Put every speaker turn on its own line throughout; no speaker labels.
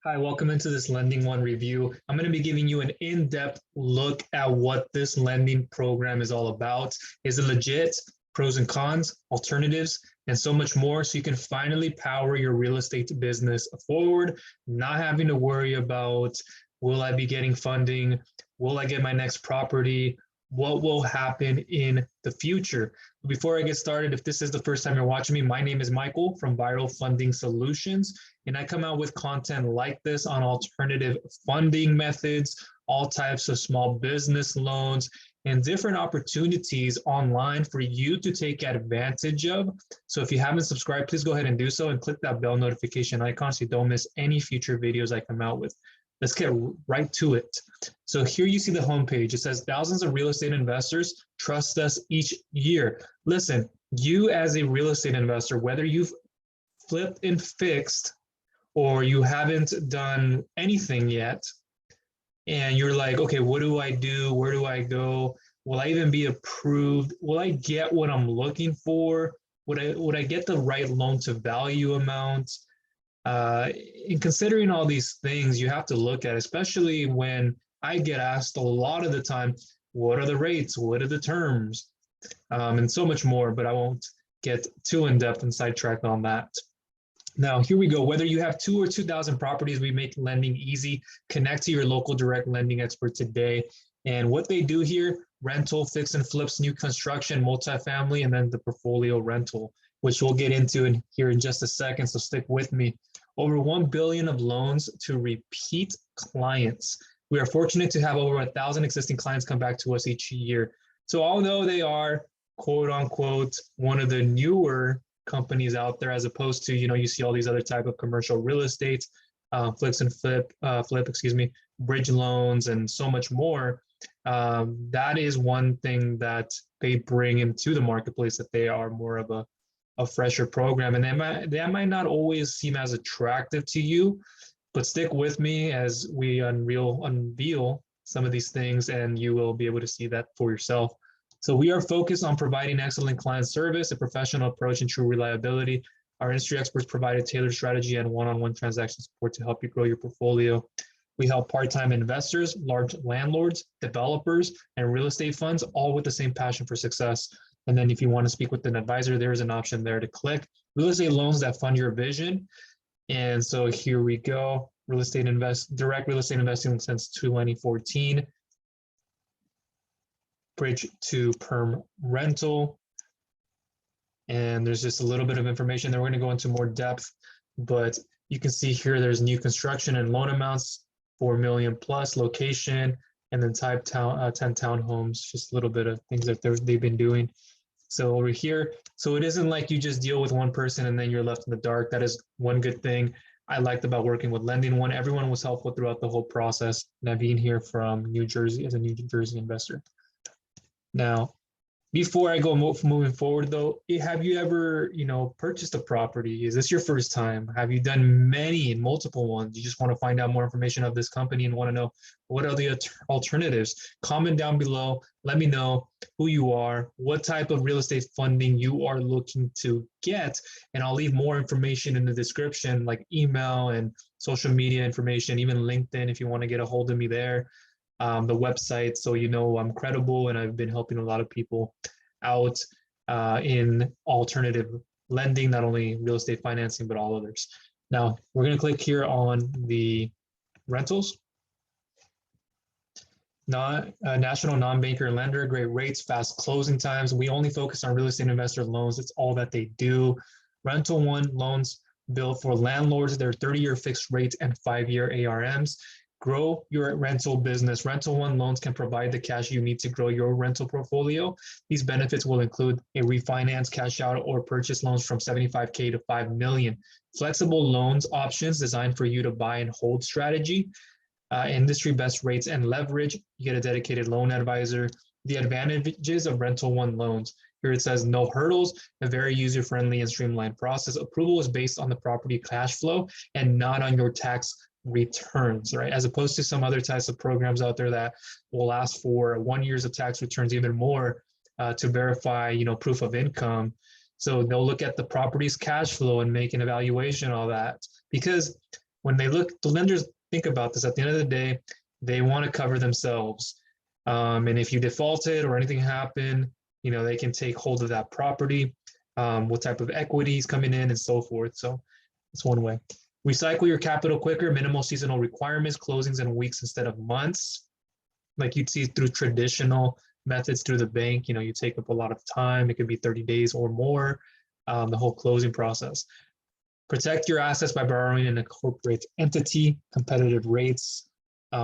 Hi, welcome into this LendingOne review. I'm going to be giving you an in-depth look at what this lending program is all about. Is it legit? Pros and cons, alternatives, and so much more, so you can finally power your real estate business forward, not having to worry about, will I be getting funding? Will I get my next property? What will happen in the future? Before I get started, if this is the first time you're watching me, my name is Michael from Viral Funding Solutions, and I come out with content like this on alternative funding methods, all types of small business loans, and different opportunities online for you to take advantage of. So if you haven't subscribed, please go ahead and do so and click that bell notification icon so you don't miss any future videos I come out with. Let's get right to it. So here you see the homepage. It says thousands of real estate investors trust us each year. Listen, you as a real estate investor, whether you've flipped and fixed or you haven't done anything yet, and you're like, okay, what do I do? Where do I go? Will I even be approved? Will I get what I'm looking for? Would I get the right loan to value amount? In considering all these things, you have to look at, especially when I get asked a lot of the time, what are the rates? What are the terms? And so much more, but I won't get too in-depth and sidetracked on that. Now, here we go. Whether you have 2 or 2,000 properties, we make lending easy. Connect to your local direct lending expert today. And what they do here, rental, fix and flips, new construction, multifamily, and then the portfolio rental, which we'll get into here in just a second, so stick with me. Over 1 billion of loans to repeat clients. We are fortunate to have over 1,000 existing clients come back to us each year. So although they are, quote unquote, one of the newer companies out there, as opposed to, you see all these other type of commercial real estate, bridge loans, and so much more. That is one thing that they bring into the marketplace, that they are more of a fresher program, and that might not always seem as attractive to you, but stick with me as we unveil some of these things, and you will be able to see that for yourself. So we are focused on providing excellent client service, a professional approach, and true reliability. Our industry experts provide a tailored strategy and one-on-one transaction support to help you grow your portfolio. We help part-time investors, large landlords, developers, and real estate funds, all with the same passion for success. And then if you want to speak with an advisor, there is an option there to click. Real estate loans that fund your vision. And so here we go. Direct real estate investing since 2014. Bridge to perm rental. And there's just a little bit of information there. We're going to go into more depth, but you can see here there's new construction and loan amounts, 4 million plus, location, and then type 10 townhomes, just a little bit of things that they've been doing. So over here, so it isn't like you just deal with one person and then you're left in the dark. That is one good thing I liked about working with LendingOne. Everyone was helpful throughout the whole process. Naveen here from New Jersey, as a New Jersey investor. Now, before I go moving forward though, have you ever, purchased a property? Is this your first time? Have you done multiple ones? You just want to find out more information of this company and want to know what are the alternatives? Comment down below. Let me know who you are, what type of real estate funding you are looking to get, and I'll leave more information in the description, like email and social media information, even LinkedIn if you want to get a hold of me there. The website, so I'm credible and I've been helping a lot of people out in alternative lending, not only real estate financing, but all others. Now, we're going to click here on the rentals. National non-banker lender, great rates, fast closing times. We only focus on real estate investor loans. It's all that they do. RentalOne loans built for landlords. They're 30-year fixed rates and 5-year ARMs. Grow your rental business. RentalOne loans can provide the cash you need to grow your rental portfolio. These benefits will include a refinance, cash out, or purchase loans from $75K to $5 million. Flexible loans options designed for you to buy and hold strategy. Industry best rates and leverage. You get a dedicated loan advisor. The advantages of RentalOne loans. Here it says no hurdles, a very user-friendly and streamlined process. Approval is based on the property cash flow and not on your tax returns, right? As opposed to some other types of programs out there that will ask for 1 year of tax returns, even more, to verify, proof of income. So they'll look at the property's cash flow and make an evaluation of that. Because when they look, the lenders think about this. At the end of the day, they want to cover themselves. And if you defaulted or anything happened, they can take hold of that property, what type of equities coming in and so forth. So that's one way. Recycle your capital quicker, minimal seasonal requirements, closings in weeks instead of months. Like you'd see through traditional methods through the bank, you take up a lot of time. It could be 30 days or more, the whole closing process. Protect your assets by borrowing in a corporate entity, competitive rates,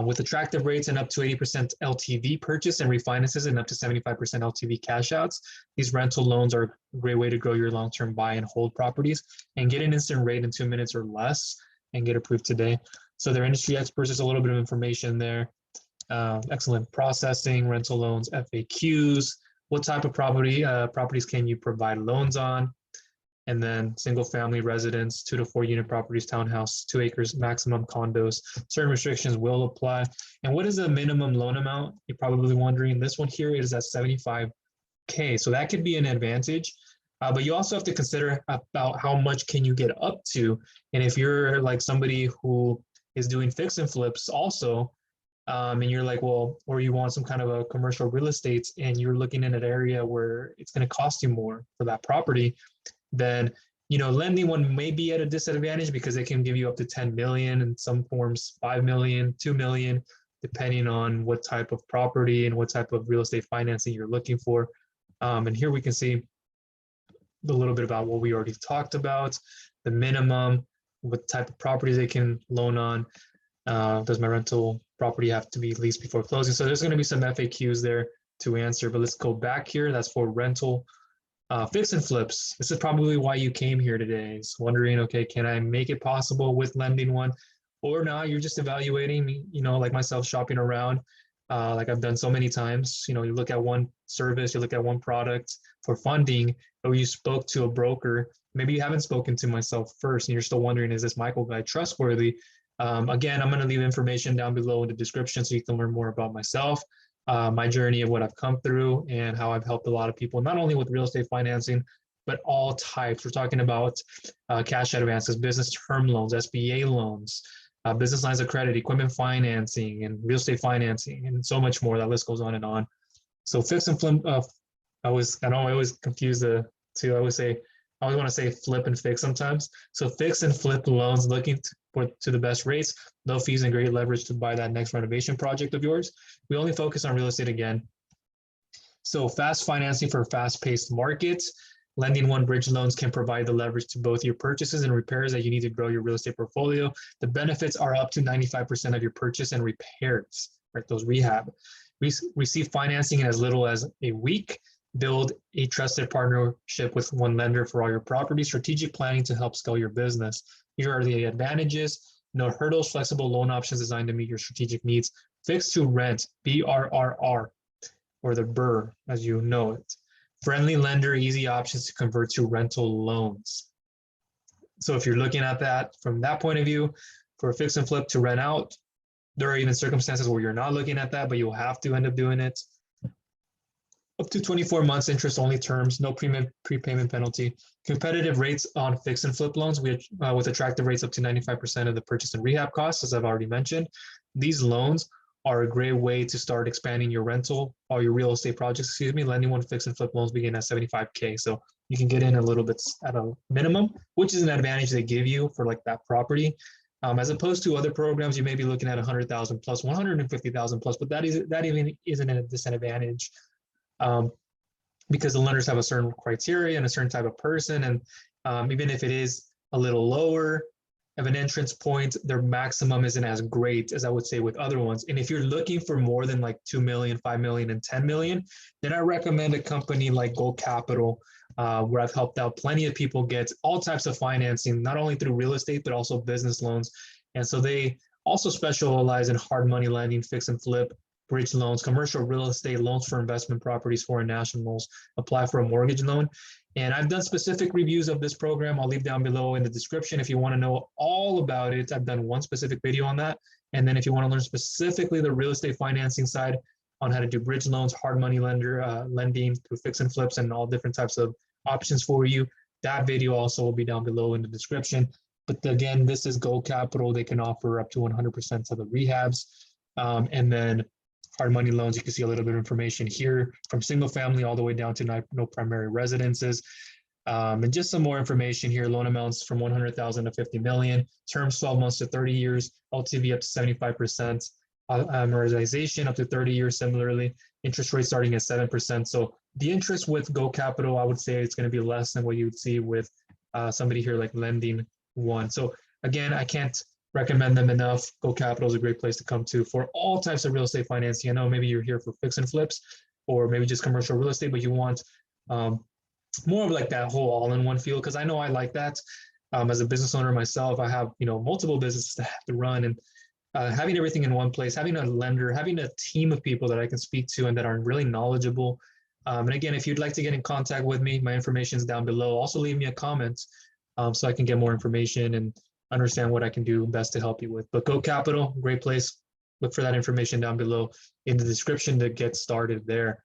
with attractive rates and up to 80% LTV purchase and refinances and up to 75% LTV cash outs. These rental loans are a great way to grow your long-term buy and hold properties and get an instant rate in 2 minutes or less and get approved today. So they're industry experts. There's a little bit of information there. Excellent processing, rental loans, FAQs, what type of properties can you provide loans on? And then single family residence, 2 to 4 unit properties, townhouse, 2 acres, maximum condos, certain restrictions will apply. And what is the minimum loan amount? You're probably wondering. This one here is at 75K. So that could be an advantage. But you also have to consider about how much can you get up to. And if you're like somebody who is doing fix and flips also, and you're like, well, or you want some kind of a commercial real estate and you're looking in an area where it's going to cost you more for that property, then LendingOne may be at a disadvantage because they can give you up to 10 million, in some forms 5 million, 2 million, depending on what type of property and what type of real estate financing you're looking for. And here we can see a little bit about what we already talked about, the minimum, what type of properties they can loan on. Does my rental property have to be leased before closing? So there's going to be some FAQs there to answer, but let's go back here. That's for rental. Fix and flips. This is probably why you came here today. Is wondering, okay, can I make it possible with LendingOne? Or not, you're just evaluating, like myself, shopping around, like I've done so many times. You look at one service, you look at one product for funding, or you spoke to a broker. Maybe you haven't spoken to myself first, and you're still wondering, is this Michael guy trustworthy? Again, I'm going to leave information down below in the description so you can learn more about myself, my journey of what I've come through and how I've helped a lot of people, not only with real estate financing, but all types. We're talking about cash advances, business term loans, SBA loans, business lines of credit, equipment financing, and real estate financing, and so much more. That list goes on and on. So fix and flip, I always confuse the two. I always want to say flip and fix sometimes. So fix and flip loans, looking to the best rates, no fees and great leverage to buy that next renovation project of yours. We only focus on real estate again. So fast financing for fast-paced markets. LendingOne bridge loans can provide the leverage to both your purchases and repairs that you need to grow your real estate portfolio. The benefits are up to 95% of your purchase and repairs, right? Those rehab. Receive financing in as little as a week. Build a trusted partnership with one lender for all your property. Strategic planning to help scale your business. Here are the advantages. No hurdles, flexible loan options designed to meet your strategic needs. Fixed to rent, BRRR, or the BRR, as you know it. Friendly lender, easy options to convert to rental loans. So if you're looking at that from that point of view, for a fix and flip to rent out, there are even circumstances where you're not looking at that, but you'll have to end up doing it. Up to 24 months interest-only terms, no prepayment penalty. Competitive rates on fix and flip loans with attractive rates up to 95% of the purchase and rehab costs, as I've already mentioned. These loans are a great way to start expanding your rental or your real estate projects, LendingOne fix and flip loans begin at 75K. So you can get in a little bit at a minimum, which is an advantage they give you for like that property. As opposed to other programs, you may be looking at 100,000 plus, 150,000 plus, but that even isn't a disadvantage. Because the lenders have a certain criteria and a certain type of person. And even if it is a little lower of an entrance point, their maximum isn't as great as I would say with other ones. And if you're looking for more than like 2 million, 5 million, and 10 million, then I recommend a company like GoKapital, where I've helped out plenty of people get all types of financing, not only through real estate, but also business loans. And so they also specialize in hard money lending, fix and flip, bridge loans, commercial real estate loans for investment properties, foreign nationals, apply for a mortgage loan. And I've done specific reviews of this program. I'll leave down below in the description if you want to know all about it. I've done one specific video on that. And then if you want to learn specifically the real estate financing side on how to do bridge loans, hard money lending through fix and flips and all different types of options for you, that video also will be down below in the description. But again, this is GoKapital. They can offer up to 100% of the rehabs. And then hard money loans, you can see a little bit of information here from single family all the way down to no primary residences. And just some more information here, loan amounts from 100,000 to 50 million, terms 12 months to 30 years, LTV up to 75%, amortization up to 30 years similarly, interest rate starting at 7%. So the interest with GoKapital, I would say it's going to be less than what you would see with somebody here like LendingOne. So again, I can't recommend them enough. GoKapital is a great place to come to for all types of real estate financing. I know maybe you're here for fix and flips or maybe just commercial real estate, but you want more of like that whole all-in-one feel, because I know I like that. As a business owner myself, I have multiple businesses to have to run, and having everything in one place, having a lender, having a team of people that I can speak to and that are really knowledgeable. And again, if you'd like to get in contact with me, my information is down below. Also leave me a comment so I can get more information and understand what I can do best to help you with. But GoKapital, great place. Look for that information down below in the description to get started there.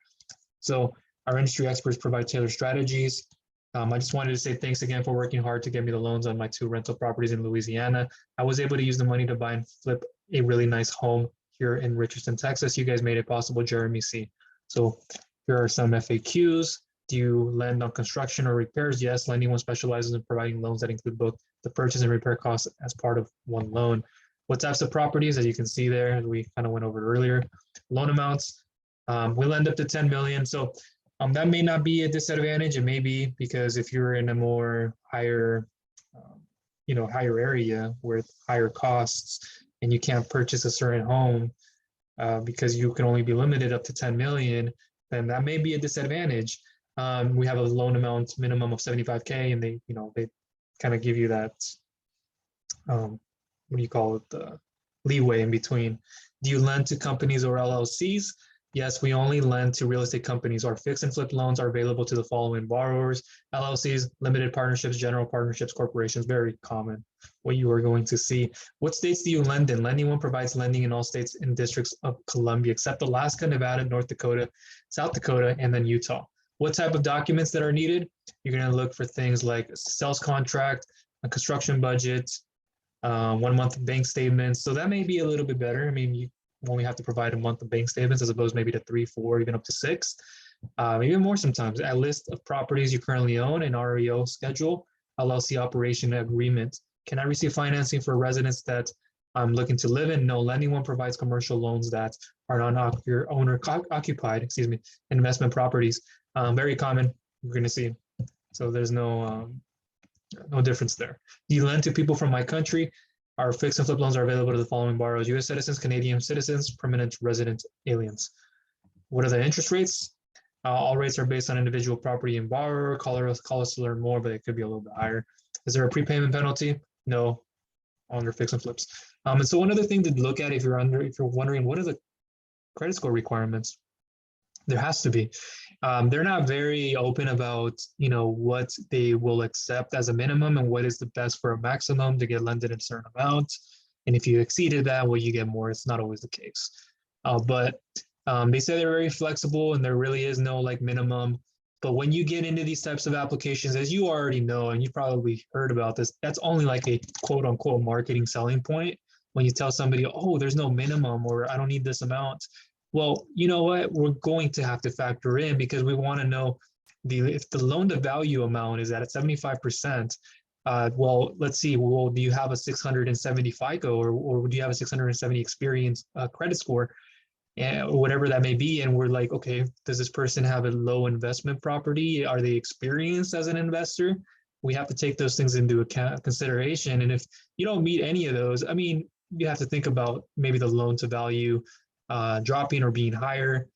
So our industry experts provide tailored strategies. I just wanted to say thanks again for working hard to get me the loans on my 2 rental properties in Louisiana. I was able to use the money to buy and flip a really nice home here in Richardson, Texas. You guys made it possible, Jeremy C. So here are some FAQs. Do you lend on construction or repairs? Yes, LendingOne specializes in providing loans that include both the purchase and repair costs as part of one loan. What types of properties? As you can see there, we kind of went over earlier. Loan amounts, we lend up to 10 million. So that may not be a disadvantage. It may be because if you're in a more higher, higher area with higher costs and you can't purchase a certain home because you can only be limited up to 10 million, then that may be a disadvantage. We have a loan amount minimum of 75K, and they kind of give you that, what do you call it, the leeway in between. Do you lend to companies or LLCs? Yes, we only lend to real estate companies. Our fix and flip loans are available to the following borrowers: LLCs, limited partnerships, general partnerships, corporations, very common, what you are going to see. What states do you lend in? LendingOne provides lending in all states and districts of Columbia, except Alaska, Nevada, North Dakota, South Dakota, and then Utah. What type of documents that are needed? You're going to look for things like a sales contract, a construction budget, 1 month of bank statements. So that may be a little bit better. I mean, you only have to provide a month of bank statements as opposed maybe to 3, 4, even up to 6, even more sometimes. A list of properties you currently own, an REO schedule, LLC operation agreement. Can I receive financing for a residence that I'm looking to live in? No, LendingOne provides commercial loans that are non-owner occupied, investment properties. Very common, we're going to see. So there's no difference there. Do you lend to people from my country? Our fix and flip loans are available to the following borrowers: U.S. citizens, Canadian citizens, permanent resident aliens. What are the interest rates? All rates are based on individual property and borrower. Call us to learn more, but it could be a little bit higher. Is there a prepayment penalty? No, on your fix and flips. And so one other thing to look at if you're wondering what are the credit score requirements, there has to be. They're not very open about what they will accept as a minimum and what is the best for a maximum to get lended in a certain amount. And if you exceeded that, well, you get more. It's not always the case. But they say they're very flexible and there really is no minimum. But when you get into these types of applications, as you already know, and you probably heard about this, that's only like a quote unquote marketing selling point. When you tell somebody, oh, there's no minimum, or I don't need this amount. Well, you know what? We're going to have to factor in, because we want to know if the loan to value amount is at 75%. Well, let's see. Well, do you have a 670 FICO, or do you have a 670 experience credit score, or whatever that may be? And we're like, okay, does this person have a low investment property? Are they experienced as an investor? We have to take those things into account, consideration. And if you don't meet any of those, I mean, you have to think about maybe the loan to value dropping or being higher,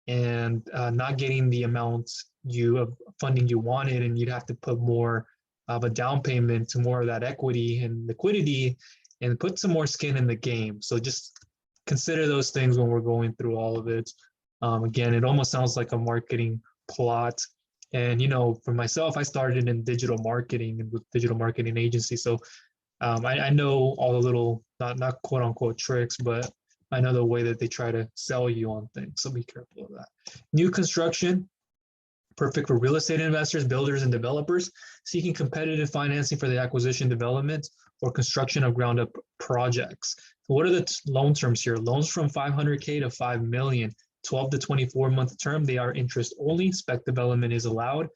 and not getting the amount of funding you wanted, and you'd have to put more of a down payment to more of that equity and liquidity and put some more skin in the game. So just consider those things when we're going through all of it. Again, it almost sounds like a marketing plot. And for myself, I started in digital marketing and with digital marketing agency. So I know all the little, not quote unquote tricks, but I know the way that they try to sell you on things, so be careful of that. New construction, perfect for real estate investors, builders, and developers seeking competitive financing for the acquisition, development, or construction of ground up projects. So what are the loan terms here? Loans from 500K to 5 million, 12 to 24 month term. They are interest only. Spec development is allowed.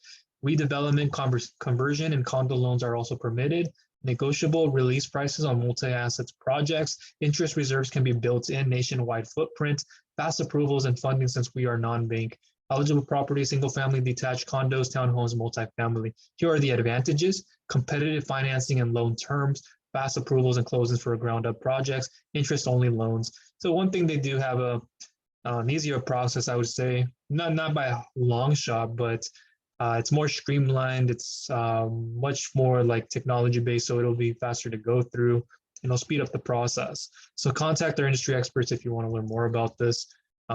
Redevelopment, conversion, and condo loans are also permitted. Negotiable release prices on multi-assets projects. Interest reserves can be built in. Nationwide footprint. Fast approvals and funding since we are non-bank. Eligible property, single-family, detached condos, townhomes, multifamily. Here are the advantages: competitive financing and loan terms, fast approvals and closings for ground-up projects, interest-only loans. So one thing they do have an easier process, I would say, not by a long shot, but it's more streamlined. It's much more like technology-based, so it'll be faster to go through, and it'll speed up the process. So contact our industry experts if you want to learn more about this.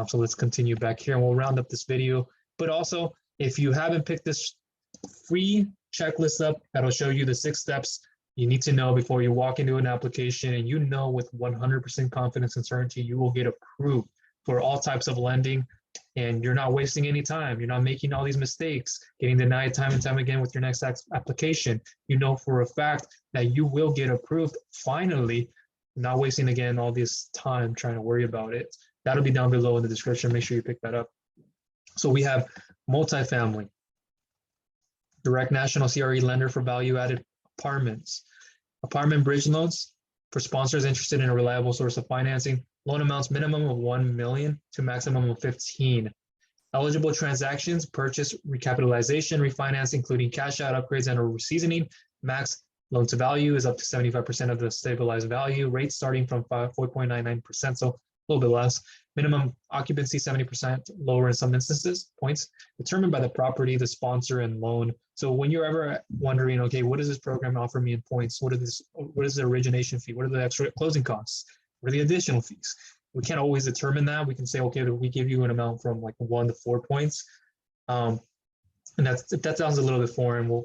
So let's continue back here and we'll round up this video. But also, if you haven't picked this free checklist up, that'll show you the 6 steps you need to know before you walk into an application, and you know with 100% confidence and certainty you will get approved for all types of lending, and you're not wasting any time. You're not making all these mistakes, getting denied time and time again with your next application. You know for a fact that you will get approved finally, not wasting again all this time trying to worry about it. That'll be down below in the description. Make sure you pick that up. So we have multifamily, direct national CRE lender for value-added apartments, apartment bridge loans for sponsors interested in a reliable source of financing, loan amounts minimum of 1 million to maximum of 15. Eligible transactions: purchase, recapitalization, refinance, including cash out, upgrades, and or seasoning. Max loan to value is up to 75% of the stabilized value. Rates starting from 4.99%, so a little bit less. Minimum occupancy 70%, lower in some instances. Points determined by the property, the sponsor, and loan. So when you're ever wondering, okay, what does this program offer me in points? What is the origination fee? What are the extra closing costs? What are the additional fees? We can't always determine that. We can say, okay, we give you an amount from like 1 to 4 points. And if that sounds a little bit foreign, we'll,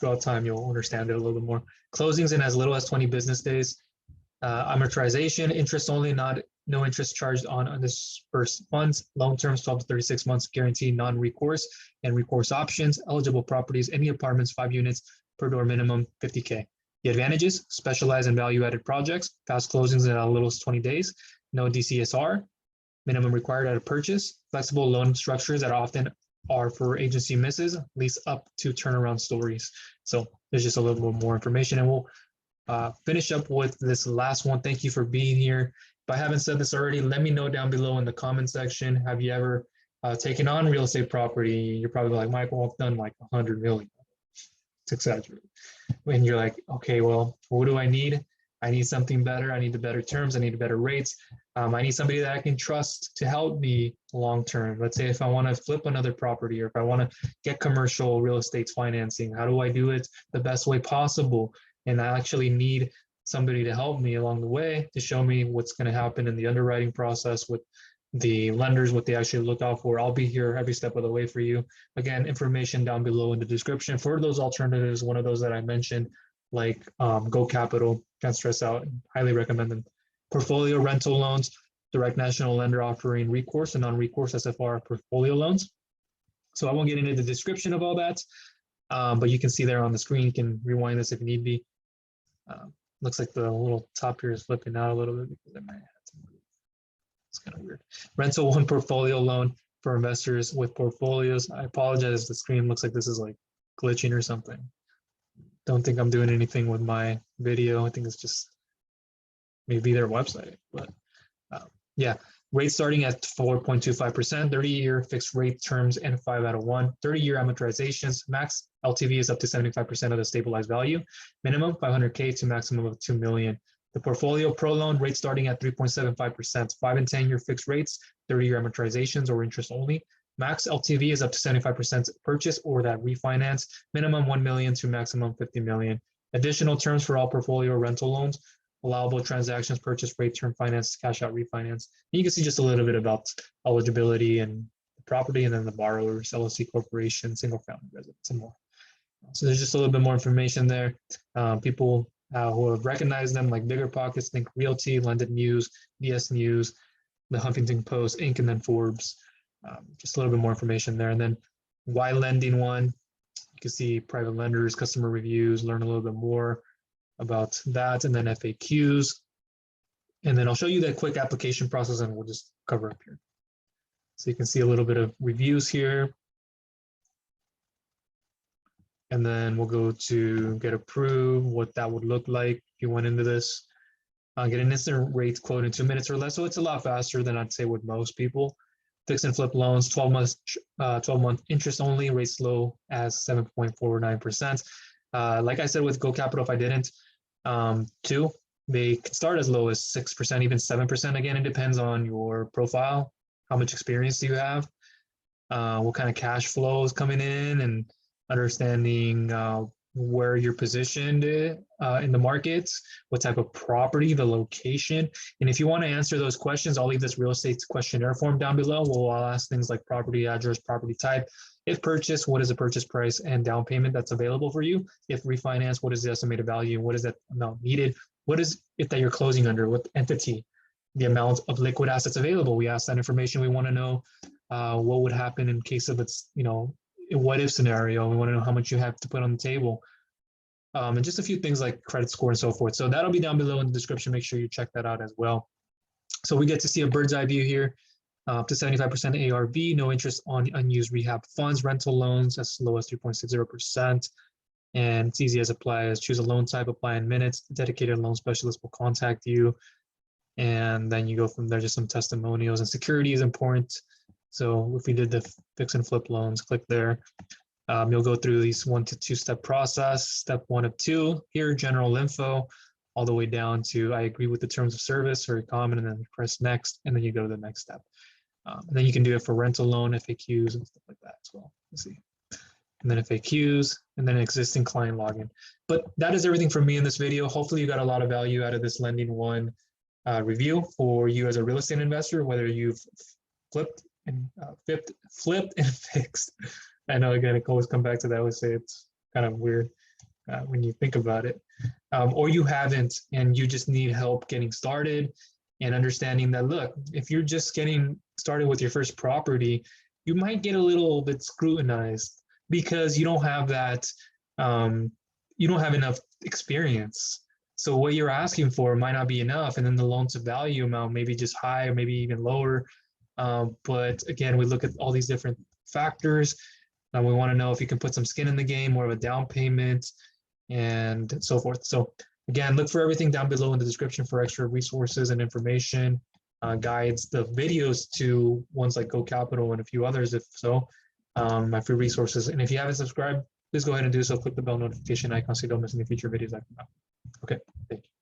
throughout time, you'll understand it a little bit more. Closings in as little as 20 business days. Amortization, interest only, no interest charged on undisbursed funds. Loan terms 12 to 36 months, guaranteed non-recourse and recourse options. Eligible properties: any apartments, 5 units per door, minimum 50K. The advantages: specialized and value-added projects, fast closings in as little as 20 days, no DCSR, minimum required at a purchase, flexible loan structures that often are for agency misses, lease up to turnaround stories. So there's just a little bit more information, and we'll finish up with this last one. Thank you for being here. If I haven't said this already, let me know down below in the comment section. Have you ever taken on real estate property? You're probably like, Michael, I've done like 100 million. It's exaggerated. When you're like, okay, well, what do I need? I need something better. I need the better terms. I need better rates. I need somebody that I can trust to help me long term. Let's say if I want to flip another property, or if I want to get commercial real estate financing, how do I do it the best way possible? And I actually need somebody to help me along the way, to show me what's going to happen in the underwriting process with the lenders, what they actually look out for. I'll be here every step of the way for you. Again, information down below in the description for those alternatives. One of those that I mentioned, like GoKapital, can't stress out, highly recommend them. Portfolio rental loans, direct national lender offering recourse and non-recourse SFR portfolio loans. So I won't get into the description of all that, but you can see there on the screen. You can rewind this if need be. Looks like the little top here is flipping out a little bit because I might have to move. It's kind of weird. Rental one portfolio loan for investors with portfolios. I apologize. The screen looks like this is like glitching or something. Don't think I'm doing anything with my video. I think it's just maybe their website, but yeah. Rate starting at 4.25%, 30-year fixed rate terms, and 5 out of 1. 30-year amortizations. Max LTV is up to 75% of the stabilized value. Minimum 500K to maximum of 2 million. The portfolio pro loan rate starting at 3.75%, 5 and 10-year fixed rates, 30-year amortizations or interest only. Max LTV is up to 75% purchase or that refinance. Minimum 1 million to maximum 50 million. Additional terms for all portfolio rental loans. Allowable transactions: purchase, rate, term finance, cash out, refinance. And you can see just a little bit about eligibility and the property, and then the borrowers, LLC corporation, single family residence, and more. So there's just a little bit more information there. People who have recognized them, like Bigger Pockets, Think Realty, London News, DS News, the Huffington Post, Inc., and then Forbes. Just a little bit more information there. And then why LendingOne? You can see private lenders, customer reviews, learn a little bit more about that, and then FAQs. And then I'll show you that quick application process, and we'll just cover up here. So you can see a little bit of reviews here. And then we'll go to get approved, what that would look like if you went into this. Get an instant rates quote in 2 minutes or less. So it's a lot faster than I'd say with most people. Fix and flip loans, 12-month interest only, rates low as 7.49%. Like I said with GoKapital, if I didn't, too, they can start as low as 6%, even 7%. Again, it depends on your profile, how much experience do you have, what kind of cash flow is coming in, and understanding where you're positioned in the markets, what type of property, the location. And if you want to answer those questions, I'll leave this real estate questionnaire form down below. I'll ask things like property address, property type, if purchased, what is the purchase price and down payment that's available for you? If refinance, what is the estimated value? What is that amount needed? What is it that you're closing under? What entity? The amount of liquid assets available. We ask that information. We want to know what would happen in case of it's, what if scenario. We want to know how much you have to put on the table, and just a few things like credit score and so forth. So that'll be down below in the description. Make sure you check that out as well. So we get to see a bird's eye view here, up to 75% ARV, no interest on unused rehab funds, rental loans as low as 3.60%. And it's easy as apply as choose a loan type, apply in minutes. The dedicated loan specialist will contact you. And then you go from there, just some testimonials, and security is important. So if we did the fix and flip loans, click there. You'll go through these 1 to 2 step process. Step 1 of 2 here, general info, all the way down to I agree with the terms of service, very common, and then press next, and then you go to the next step. And then you can do it for rental loan, FAQs, and stuff like that as well. Let's see. And then FAQs, and then existing client login. But that is everything from me in this video. Hopefully you got a lot of value out of this LendingOne review for you as a real estate investor, whether you've flipped and flipped and fixed. I know, again, it always come back to that. I always say it's kind of weird when you think about it. Or you haven't, and you just need help getting started and understanding that, look, if you're just getting started with your first property, you might get a little bit scrutinized because you don't have that, you don't have enough experience. So what you're asking for might not be enough. And then the loan to value amount may be just high or maybe even lower. But again, we look at all these different factors. We want to know if you can put some skin in the game, more of a down payment, and so forth. So again, look for everything down below in the description for extra resources and information, guides, the videos to ones like GoKapital and a few others, if so, my free resources. And if you haven't subscribed, please go ahead and do so. Click the bell notification icon so you don't miss any future videos I come out. Okay, thank you.